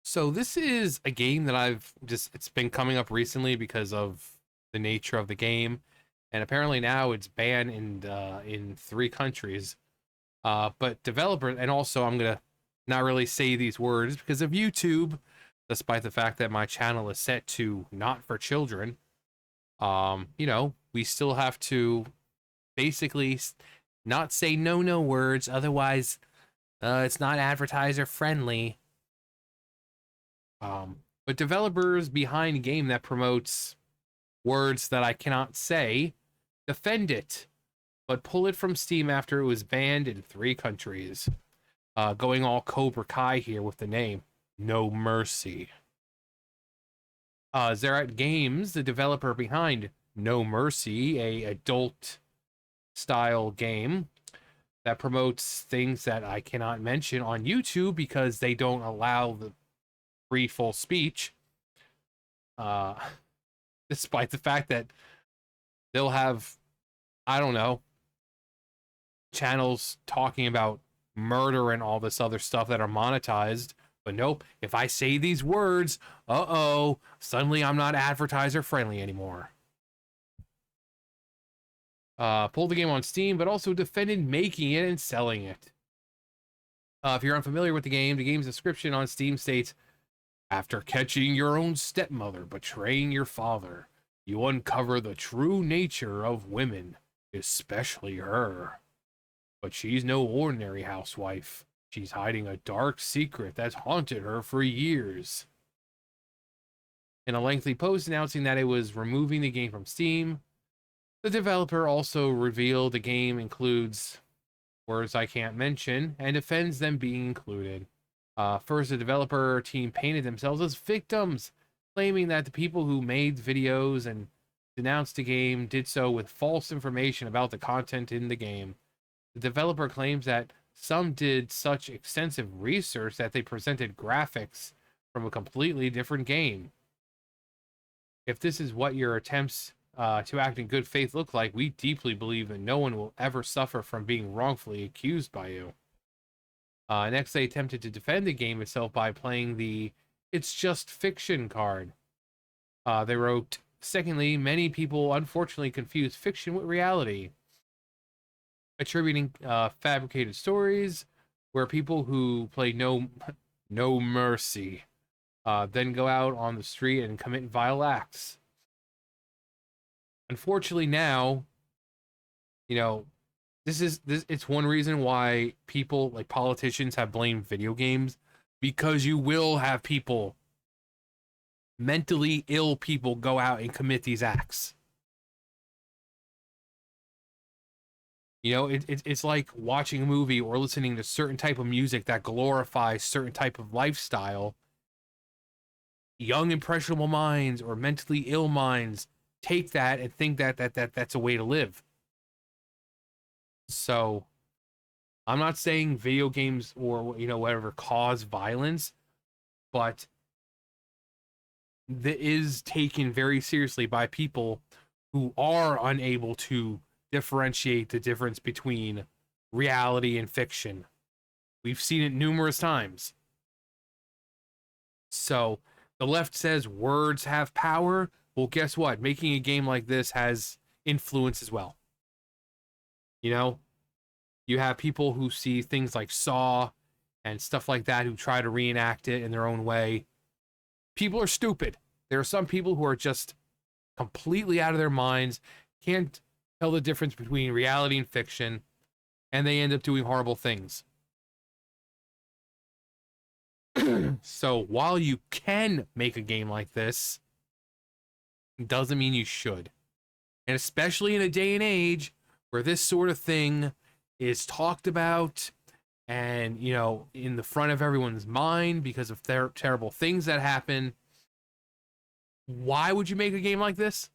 So this is a game that it's been coming up recently because of the nature of the game, and apparently now it's banned in 3 countries. But developers, and also I'm gonna not really say these words because of YouTube, despite the fact that my channel is set to not for children. We still have to basically not say no words, otherwise, it's not advertiser friendly. But developers behind a game that promotes words that I cannot say defend it, but pull it from Steam after it was banned in 3 countries. Going all Cobra Kai here with the name No Mercy. Zerat Games, the developer behind No Mercy, a adult style game that promotes things that I cannot mention on YouTube because they don't allow the free full speech. Uh, Despite the fact that they'll have, I don't know, channels talking about murder and all this other stuff that are monetized. But nope, if I say these words, suddenly I'm not advertiser friendly anymore. Pulled the game on Steam, but also defended making it and selling it. If you're unfamiliar with the game's description on Steam states, after catching your own stepmother betraying your father, you uncover the true nature of women, especially her. But she's no ordinary housewife. She's hiding a dark secret that's haunted her for years. In a lengthy post announcing that it was removing the game from Steam, the developer also revealed the game includes words I can't mention and defends them being included. First, the developer team painted themselves as victims, claiming that the people who made videos and denounced the game did so with false information about the content in the game. The developer claims that some did such extensive research that they presented graphics from a completely different game. If this is what your attempts to act in good faith look like, we deeply believe that no one will ever suffer from being wrongfully accused by you. Next, they attempted to defend the game itself by playing the "It's just fiction" card. They wrote, secondly, many people unfortunately confuse fiction with reality, attributing fabricated stories where people who play no mercy then go out on the street and commit vile acts. Unfortunately, now, it's one reason why people like politicians have blamed video games, because you will have people, mentally ill people, go out and commit these acts. It's like watching a movie or listening to certain type of music that glorifies certain type of lifestyle. Young impressionable minds or mentally ill minds take that and think that's a way to live. So I'm not saying video games or whatever cause violence, but that is taken very seriously by people who are unable to differentiate the difference between reality and fiction. We've seen it numerous times. So the left says words have power. Well, guess what? Making a game like this has influence as well. You have people who see things like Saw and stuff like that who try to reenact it in their own way. People are stupid. There are some people who are just completely out of their minds, can't tell the difference between reality and fiction, and they end up doing horrible things. So while you can make a game like this, doesn't mean you should. And especially in a day and age where this sort of thing is talked about and, in the front of everyone's mind because of terrible things that happen, why would you make a game like this?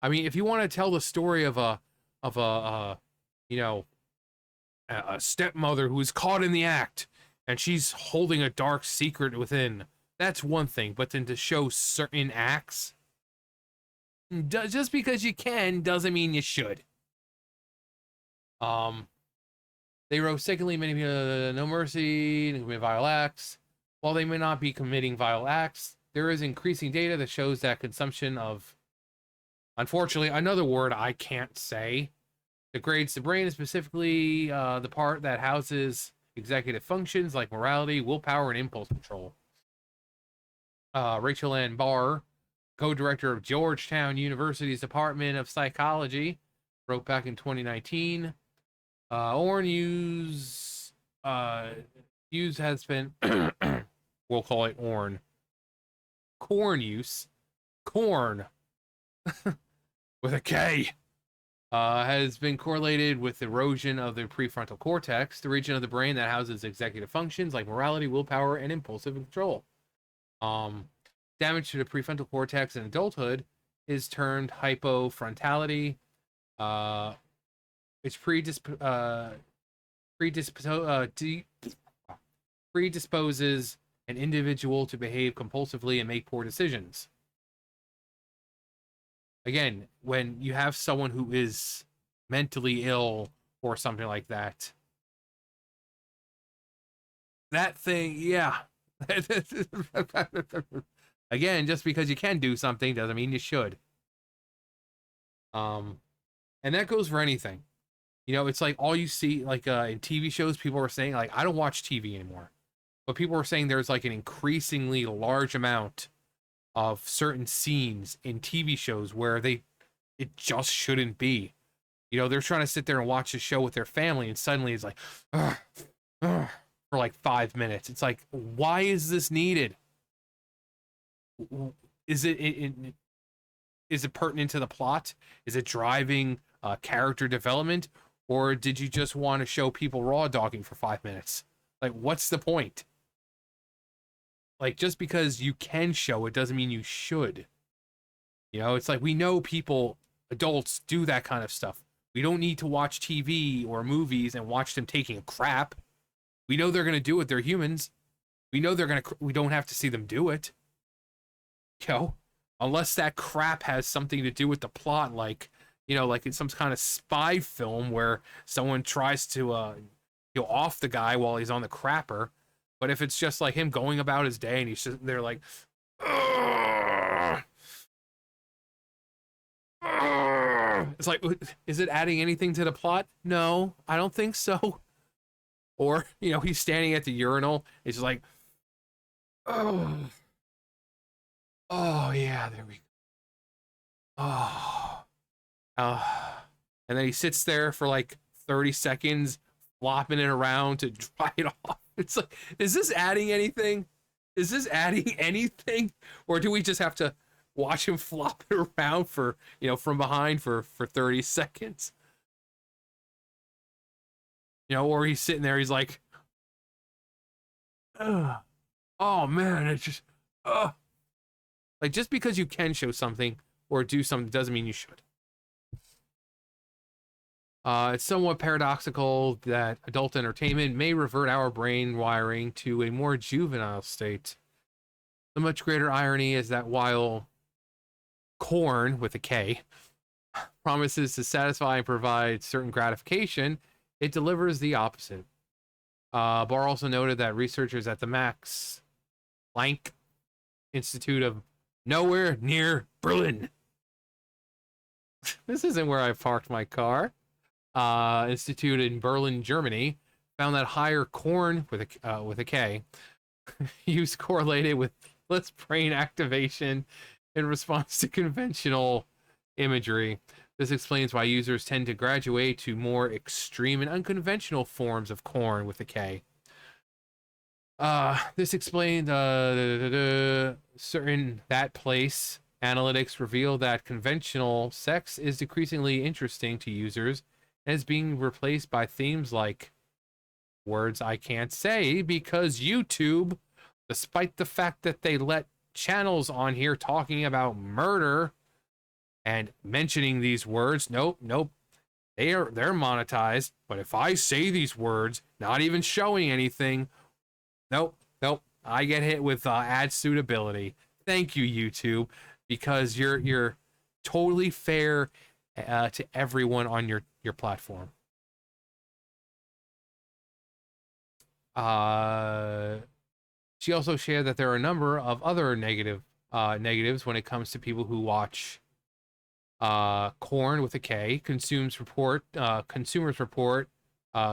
I mean, if you want to tell the story of a stepmother who is caught in the act and she's holding a dark secret within, that's one thing. But then to show certain acts, just because you can doesn't mean you should. They wrote, secondly, many people, no mercy, vile acts. While they may not be committing vile acts, there is increasing data that shows that consumption of, unfortunately, another word I can't say, degrades the brain, specifically the part that houses executive functions like morality, willpower, and impulse control. Rachel Ann Barr, co-director of Georgetown University's Department of Psychology, wrote back in 2019, Orn use has been, we'll call it Orn. Corn use, corn, with a K, has been correlated with erosion of the prefrontal cortex, the region of the brain that houses executive functions like morality, willpower, and impulsive control. Damage to the prefrontal cortex in adulthood is termed hypofrontality. It's predisposes an individual to behave compulsively and make poor decisions. Again, when you have someone who is mentally ill or something like that, that thing, yeah. Again, just because you can do something doesn't mean you should. And that goes for anything. You know, it's like all you see, like in TV shows, people are saying, like, I don't watch TV anymore. But people are saying there's like an increasingly large amount of certain scenes in TV shows where it just shouldn't be. You know, they're trying to sit there and watch a show with their family, and suddenly it's like, for like 5 minutes. It's like, why is this needed? Is it pertinent to the plot? Is it driving character development? Or did you just want to show people raw dogging for 5 minutes? Like, what's the point? Like, just because you can show it doesn't mean you should. You know, it's like, we know people, adults, do that kind of stuff. We don't need to watch TV or movies and watch them taking a crap. We know they're going to do it. They're humans. We know we don't have to see them do it. You know, unless that crap has something to do with the plot, like, you know, like in some kind of spy film where someone tries to, off the guy while he's on the crapper. But if it's just like him going about his day and he's just there like, it's like, is it adding anything to the plot? No, I don't think so. Or, you know, he's standing at the urinal. It's just like, oh yeah, there we go. And then he sits there for like 30 seconds, flopping it around to dry it off. It's like, is this adding anything? Is this adding anything? Or do we just have to watch him flop it around for, you know, from behind for 30 seconds? You know, or he's sitting there, he's like, ugh. Oh man, it's just, like, just because you can show something or do something doesn't mean you should. It's somewhat paradoxical that adult entertainment may revert our brain wiring to a more juvenile state. The much greater irony is that while corn, with a K, promises to satisfy and provide certain gratification, it delivers the opposite. Barr also noted that researchers at the Max Planck Institute of nowhere near Berlin. This isn't where I parked my car. Institute in Berlin, Germany, found that higher corn with a K use correlated with less brain activation in response to conventional imagery. This explains why users tend to graduate to more extreme and unconventional forms of corn with a K. This explained certain that place analytics reveal that conventional sex is decreasingly interesting to users and is being replaced by themes like words I can't say because YouTube, despite the fact that they let channels on here talking about murder and mentioning these words, nope, they're monetized. But if I say these words, not even showing anything, nope, I get hit with ad suitability. Thank you, YouTube, because you're totally fair to everyone on your platform. She also shared that there are a number of other negatives when it comes to people who watch corn with a K. Consumers report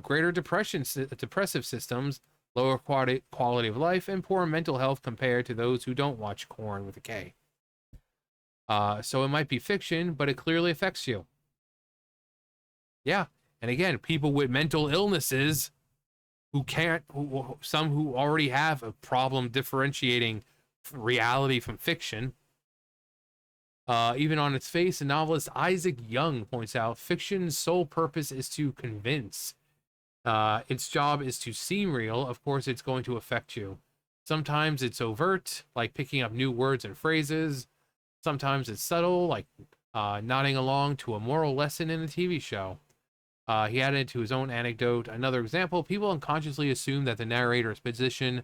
greater depressive systems, lower quality of life, and poor mental health compared to those who don't watch corn with a K. So it might be fiction, but it clearly affects you. Yeah. And again, people with mental illnesses who can't, some who already have a problem differentiating reality from fiction. Even on its face, the novelist Isaac Young points out fiction's sole purpose is to convince. Its job is to seem real. Of course, it's going to affect you. Sometimes it's overt, like picking up new words and phrases. Sometimes it's subtle, like nodding along to a moral lesson in a TV show. He added to his own anecdote. Another example, people unconsciously assume that the narrator's position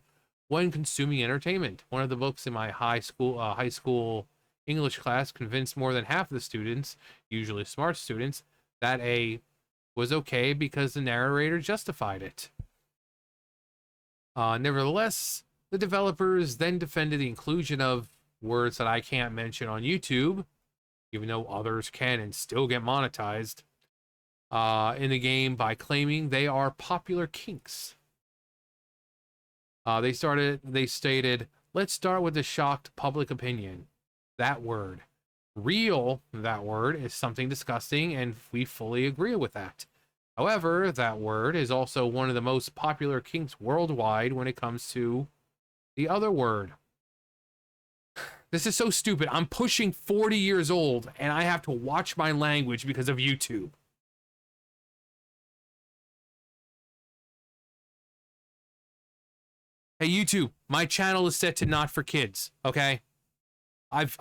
when consuming entertainment. One of the books in my high school English class convinced more than half of the students, usually smart students, that A was okay because the narrator justified it. Nevertheless, the developers then defended the inclusion of words that I can't mention on YouTube, even though others can and still get monetized, in the game by claiming they are popular kinks. They stated, let's start with the shocked public opinion. That word. Real, that word, is something disgusting, and we fully agree with that. However, that word is also one of the most popular kinks worldwide when it comes to the other word. This is so stupid. I'm pushing 40 years old, and I have to watch my language because of YouTube. Hey, YouTube, my channel is set to not for kids, okay? I've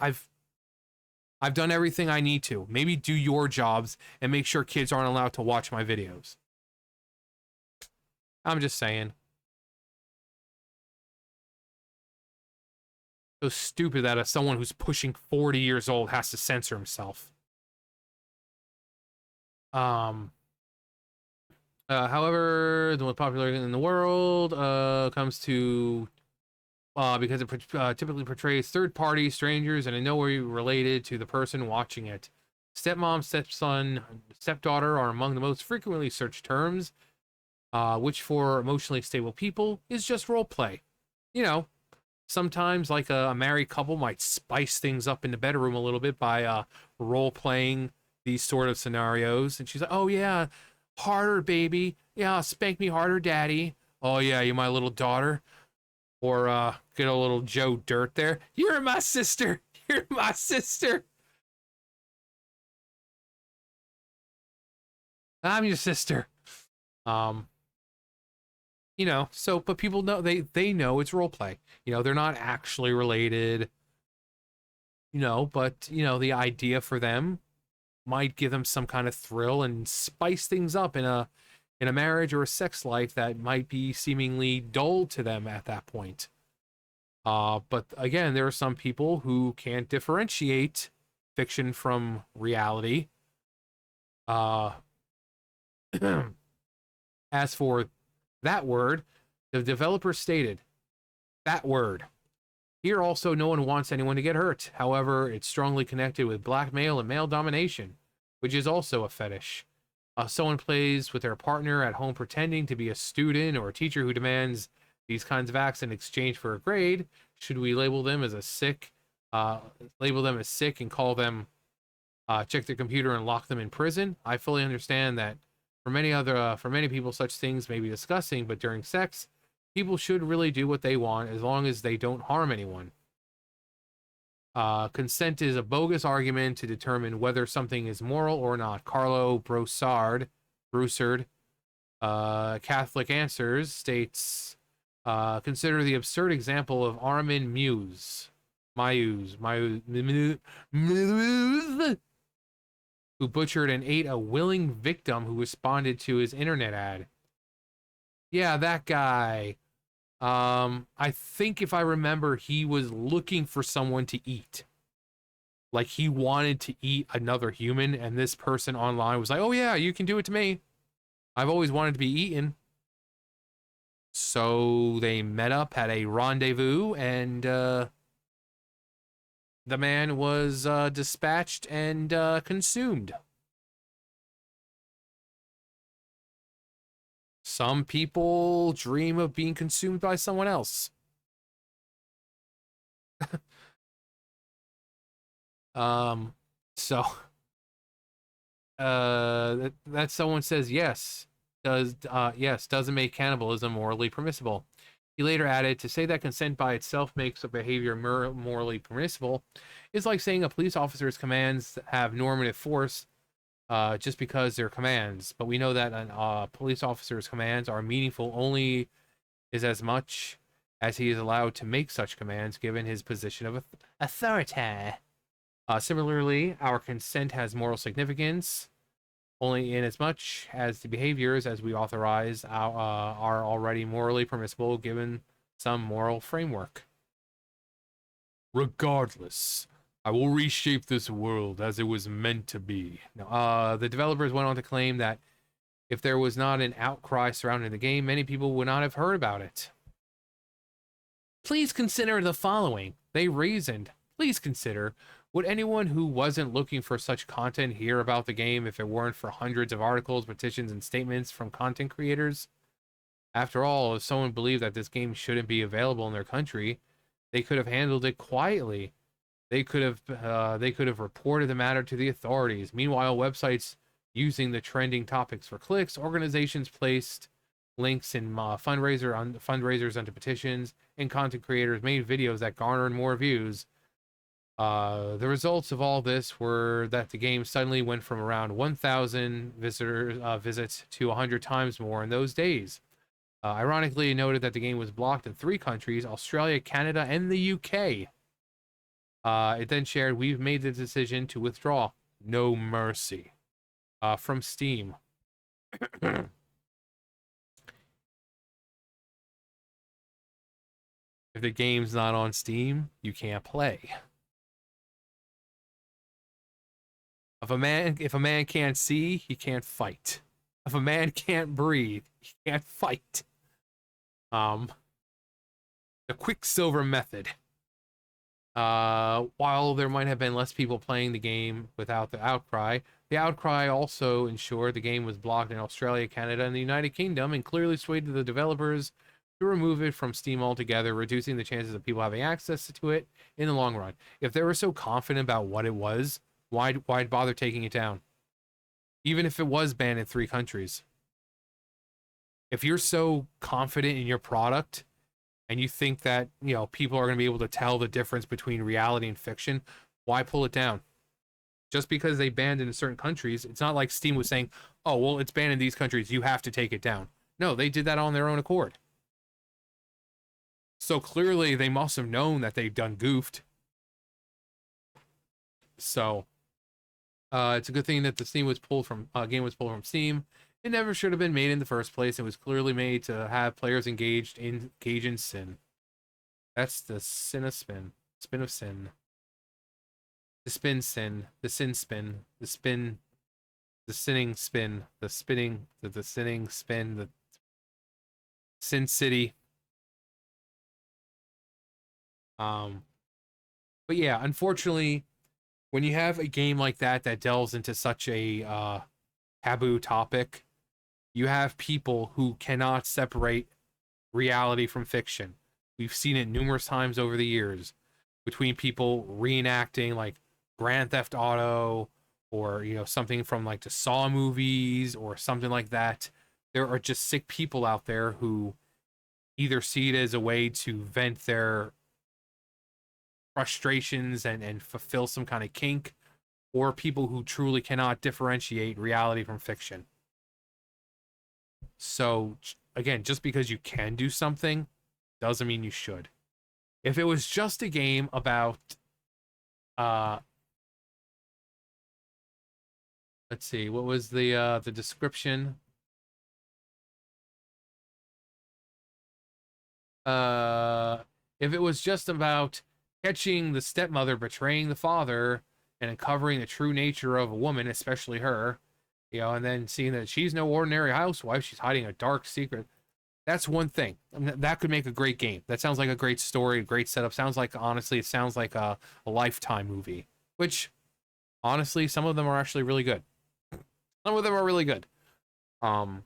done everything I need to. Maybe do your jobs and make sure kids aren't allowed to watch my videos. I'm just saying. So stupid that someone who's pushing 40 years old has to censor himself. However, the most popular in the world comes to because it typically portrays third parties, strangers, and in no way related to the person watching it. Stepmom, stepson, stepdaughter are among the most frequently searched terms, which for emotionally stable people is just role play. You know, sometimes like a married couple might spice things up in the bedroom a little bit by role playing these sort of scenarios. And she's like, oh yeah, harder, baby. Yeah, spank me harder, daddy. Oh yeah, you're my little daughter. Or get a little Joe Dirt there. You're my sister. You're my sister. I'm your sister. You know, so but people know they know it's role play. You know, they're not actually related. You know, but you know, the idea for them might give them some kind of thrill and spice things up in a marriage or a sex life that might be seemingly dull to them at that point. But again, there are some people who can't differentiate fiction from reality. As for that word, the developer stated, that word. Here also, no one wants anyone to get hurt. However, it's strongly connected with blackmail and male domination, which is also a fetish. Someone plays with their partner at home pretending to be a student or a teacher who demands these kinds of acts in exchange for a grade. Should we label them as sick and call them, check their computer and lock them in prison? I fully understand that for many people, such things may be disgusting, but during sex, people should really do what they want as long as they don't harm anyone. Consent is a bogus argument to determine whether something is moral or not. Carlo Broussard, Catholic Answers, states, consider the absurd example of Armin Muse, who butchered and ate a willing victim who responded to his internet ad. Yeah, that guy. I think if I remember, he was looking for someone to eat. Like he wanted to eat another human, and this person online was like, oh yeah, you can do it to me. I've always wanted to be eaten. So they met up at a rendezvous, and the man was dispatched and consumed. Some people dream of being consumed by someone else. um, so that someone says yes doesn't make cannibalism morally permissible. He later added, to say that consent by itself makes a behavior morally permissible is like saying a police officer's commands have normative force just because they're commands. But we know that a police officer's commands are meaningful only as much as he is allowed to make such commands given his position of authority. Similarly, our consent has moral significance only in as much as the behaviors as we authorize are already morally permissible given some moral framework. Regardless, I will reshape this world as it was meant to be. Now, the developers went on to claim that if there was not an outcry surrounding the game, many people would not have heard about it. Please consider the following. They reasoned. Please consider, would anyone who wasn't looking for such content hear about the game if it weren't for hundreds of articles, petitions, and statements from content creators? After all, if someone believed that this game shouldn't be available in their country, they could have handled it quietly. They could have reported the matter to the authorities. Meanwhile, websites using the trending topics for clicks, organizations placed links in fundraisers onto petitions, and content creators made videos that garnered more views. The results of all this were that the game suddenly went from around 1,000 visits to 100 times more in those days. Ironically, it noted that the game was blocked in 3 countries: Australia, Canada, and the UK. It then shared, "We've made the decision to withdraw. No mercy." From Steam. If the game's not on Steam, you can't play. If a man can't see, he can't fight. If a man can't breathe, he can't fight. The Quicksilver method. While there might have been less people playing the game without the outcry also ensured the game was blocked in Australia, Canada, and the United Kingdom, and clearly swayed the developers to remove it from Steam altogether, reducing the chances of people having access to it in the long run. If they were so confident about what it was, why bother taking it down? Even if it was banned in 3 countries. If you're so confident in your product and you think that, people are going to be able to tell the difference between reality and fiction, why pull it down? Just because they banned it in certain countries, it's not like Steam was saying, oh, well, it's banned in these countries, you have to take it down. No, they did that on their own accord. So clearly they must have known that they've done goofed. So it's a good thing that the game was pulled from Steam. It never should have been made in the first place. It was clearly made to have players engage in sin. That's the sin of spin. Spin of sin. The spin sin. The sin spin. The spin. The sinning spin. The spinning. The sinning spin. The Sin City. But yeah, unfortunately, when you have a game like that delves into such a taboo topic, you have people who cannot separate reality from fiction. We've seen it numerous times over the years between people reenacting like Grand Theft Auto or something from like the Saw movies or something like that. There are just sick people out there who either see it as a way to vent their frustrations and fulfill some kind of kink, or people who truly cannot differentiate reality from fiction. So again, just because you can do something doesn't mean you should. If it was just a game about let's see, what was the description? If it was just about catching the stepmother betraying the father and uncovering the true nature of a woman, especially her, and then seeing that she's no ordinary housewife, she's hiding a dark secret. That's one thing. I mean, that could make a great game. That sounds like a great story, a great setup. Sounds like, honestly, it sounds like a Lifetime movie, which, honestly, some of them are actually really good. Some of them are really good. Um,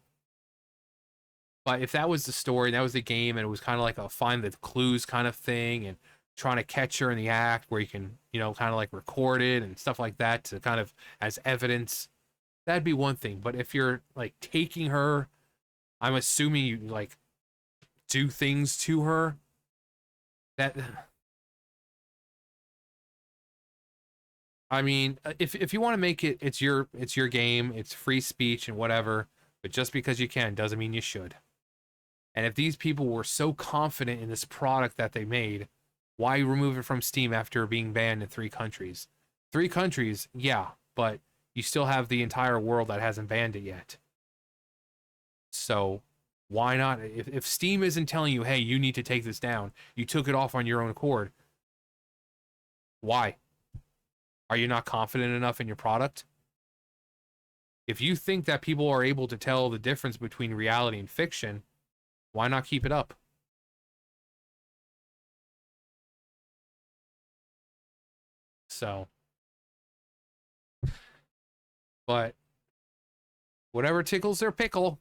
but if that was the story, and that was the game, and it was kind of like a find the clues kind of thing, and trying to catch her in the act, where you can, kind of like record it and stuff like that to kind of as evidence, that'd be one thing. But if you're like taking her, I'm assuming you like do things to her that, I mean, if you want to make it, it's your game, it's free speech and whatever, but just because you can doesn't mean you should. And if these people were so confident in this product that they made, why remove it from Steam after being banned in 3 countries? 3 countries, yeah, but you still have the entire world that hasn't banned it yet. So why not? If Steam isn't telling you, hey, you need to take this down, you took it off on your own accord. Why? Are you not confident enough in your product? If you think that people are able to tell the difference between reality and fiction, why not keep it up? So, but whatever tickles their pickle,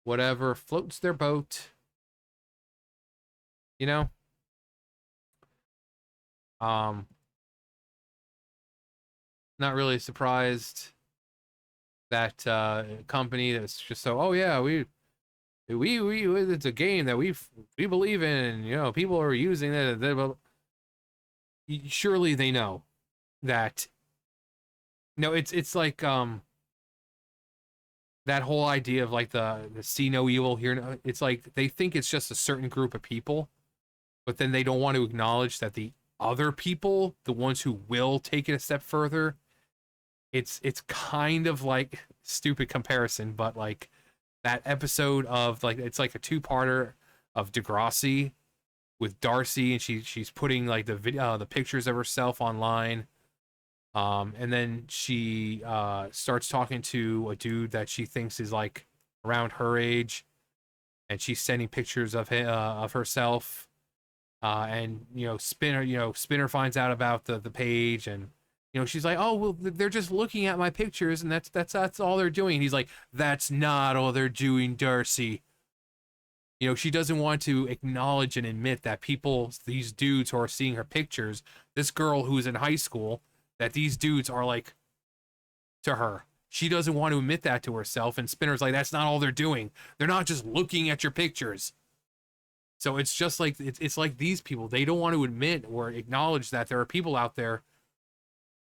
whatever floats their boat, you know? Um, not really surprised that company that's just so, oh yeah, we it's a game that we believe in, and people are using it. Surely they know that. No, it's like that whole idea of like the see no evil here. It's like they think it's just a certain group of people, but then they don't want to acknowledge that the other people, the ones who will take it a step further, it's kind of like stupid comparison, but like that episode of like it's like a two-parter of Degrassi with Darcy, and she's putting like the video, the pictures of herself online. And then she starts talking to a dude that she thinks is like around her age, and she's sending pictures of herself. And Spinner finds out about the page, and she's like, oh well, they're just looking at my pictures, and that's all they're doing. And he's like, that's not all they're doing, Darcy. She doesn't want to acknowledge and admit that these dudes who are seeing her pictures, this girl who's in high school, that these dudes are like to her. She doesn't want to admit that to herself, and Spinner's like, that's not all they're doing. They're not just looking at your pictures. So it's just like it's like these people, they don't want to admit or acknowledge that there are people out there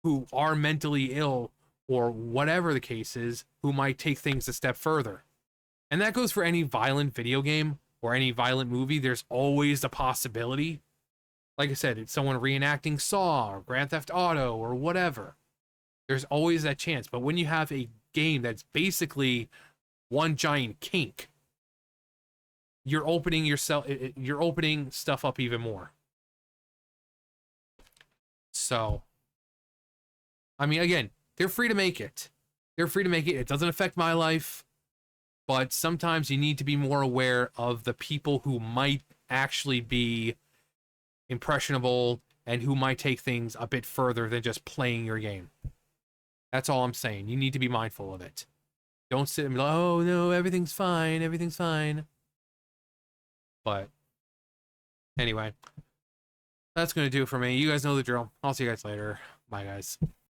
who are mentally ill or whatever the case is, who might take things a step further. And that goes for any violent video game or any violent movie. There's always the possibility. Like I said, it's someone reenacting Saw or Grand Theft Auto or whatever. There's always that chance. But when you have a game that's basically one giant kink, you're opening stuff up even more. So, I mean, again, they're free to make it. They're free to make it. It doesn't affect my life. But sometimes you need to be more aware of the people who might actually be impressionable and who might take things a bit further than just playing your game. That's all I'm saying. You need to be mindful of it. Don't sit and be like, oh no, everything's fine, everything's fine. But anyway, that's going to do it for me. You guys know the drill. I'll see you guys later. Bye, guys.